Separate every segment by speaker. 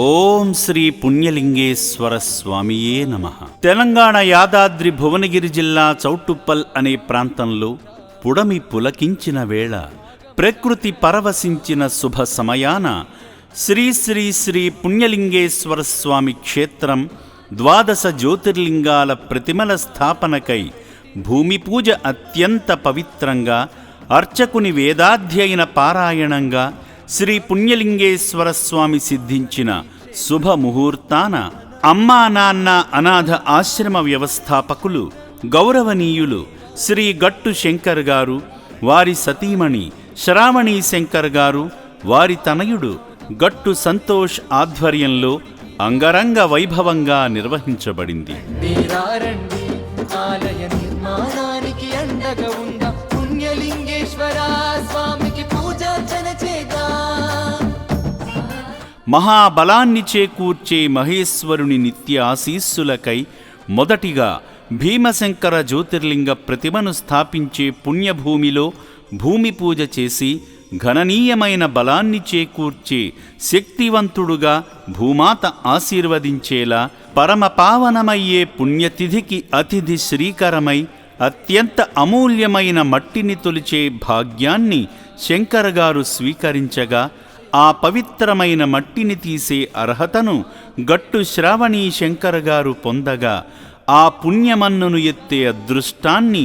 Speaker 1: ఓం శ్రీ పుణ్యలింగేశ్వర స్వామియే నమః. తెలంగాణ యాదాద్రి భువనగిరి జిల్లా చౌటుప్పల్ అనే ప్రాంతంలో పుడమి పులకించిన వేళ, ప్రకృతి పరవశించిన శుభ సమయాన శ్రీ శ్రీ శ్రీ పుణ్యలింగేశ్వర స్వామి క్షేత్రం 12 జ్యోతిర్లింగాల ప్రతిమల స్థాపనకై భూమి పూజ అత్యంత పవిత్రంగా, అర్చకుని వేదాధ్యయన పారాయణంగా శ్రీ పుణ్యలింగేశ్వర స్వామి సిద్ధించిన శుభముహూర్తాన అమ్మా నాన్న అనాథ ఆశ్రమ వ్యవస్థాపకులు గౌరవనీయులు శ్రీ గట్టు శంకర్ గారు, వారి సతీమణి శ్రావణీ శంకర్ గారు, వారి తనయుడు గట్టు సంతోష్ ఆధ్వర్యంలో అంగరంగ వైభవంగా నిర్వహించబడింది. ఆలయ నిర్మాణానికి అండగా ఉన్న పుణ్యలింగేశ్వర స్వామికి పూజార్చన చేద్దాం. మహాబలాన్ని చేకూర్చే మహేశ్వరుని నిత్య ఆశీస్సులకై మొదటిగా భీమశంకర జ్యోతిర్లింగ ప్రతిమను స్థాపించే పుణ్యభూమిలో భూమి పూజ చేసి ఘననీయమైన బలాన్ని చేకూర్చే శక్తివంతుడుగా భూమాత ఆశీర్వదించేలా పరమపావనమయ్యే పుణ్యతిథికి అతిథి శ్రీకరమై అత్యంత అమూల్యమైన మట్టిని తొలిచే భాగ్యాన్ని శంకర్ గారు స్వీకరించగా, ఆ పవిత్రమైన మట్టిని తీసే అర్హతను గట్టు శ్రావణీ శంకర్ గారు పొందగా, ఆ పుణ్యమన్నును ఎత్తే అదృష్టాన్ని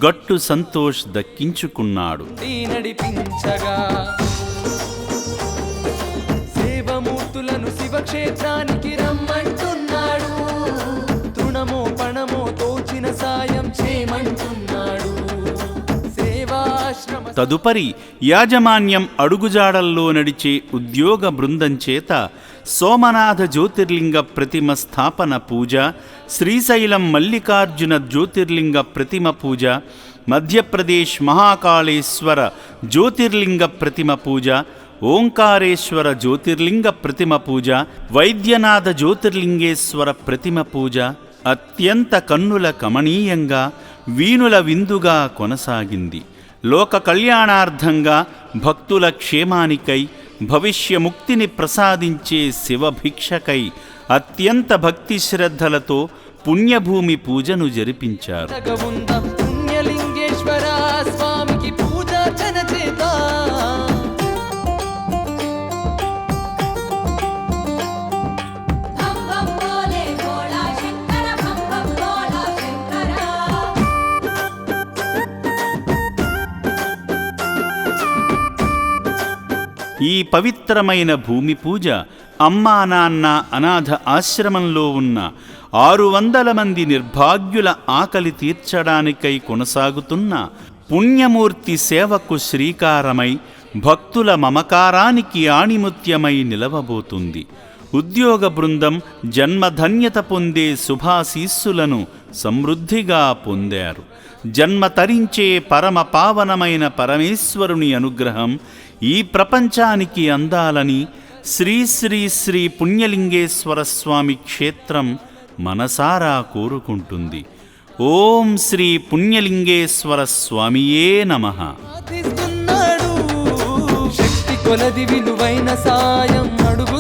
Speaker 1: గట్టు సంతోష్ దక్కించుకున్నాడు. సేవమూర్తులను శివక్షేత్రానికి రమ్మంటున్నాడు, తృణమో పణమో తోచిన సాయం చేయమంటున్నాడు. తదుపరి యాజమాన్యం అడుగుజాడల్లో నడిచే ఉద్యోగ బృందం చేత సోమనాథ జ్యోతిర్లింగ ప్రతిమ స్థాపన పూజ, శ్రీశైలం మల్లికార్జున జ్యోతిర్లింగ ప్రతిమ పూజ, మధ్యప్రదేశ్ మహాకాళేశ్వర జ్యోతిర్లింగ ప్రతిమ పూజ, ఓంకారేశ్వర జ్యోతిర్లింగ ప్రతిమ పూజ, వైద్యనాథ జ్యోతిర్లింగేశ్వర ప్రతిమ పూజ అత్యంత కన్నుల కమనీయంగా వీణుల విందుగా కొనసాగింది. లోక కళ్యాణార్థంగా, భక్తుల క్షేమానికై, భవిష్యముక్తిని ప్రసాదించే శివభిక్షకై అత్యంత భక్తి శ్రద్ధలతో పుణ్యభూమి పూజను జరిపించారు. ఈ పవిత్రమైన భూమి పూజ అమ్మా నాన్న అనాథ ఆశ్రమంలో ఉన్న 600 మంది నిర్భాగ్యుల ఆకలి తీర్చడానికై కొనసాగుతున్న పుణ్యమూర్తి సేవకు శ్రీకారమై, భక్తుల మమకారానికి ఆణిముత్యమై నిలవబోతుంది. ఉద్యోగ బృందం జన్మధన్యత పొందే శుభాశీస్సులను సమృద్ధిగా పొందారు. జన్మ తరించే పరమ పావనమైన పరమేశ్వరుని అనుగ్రహం ఈ ప్రపంచానికి అందాలని శ్రీ శ్రీ శ్రీ పుణ్యలింగేశ్వర స్వామి క్షేత్రం మనసారా కోరుకుంటుంది. ఓం శ్రీ పుణ్యలింగేశ్వర స్వామియే నమః. శక్తి కొలది విలువైన సాయం అడుగు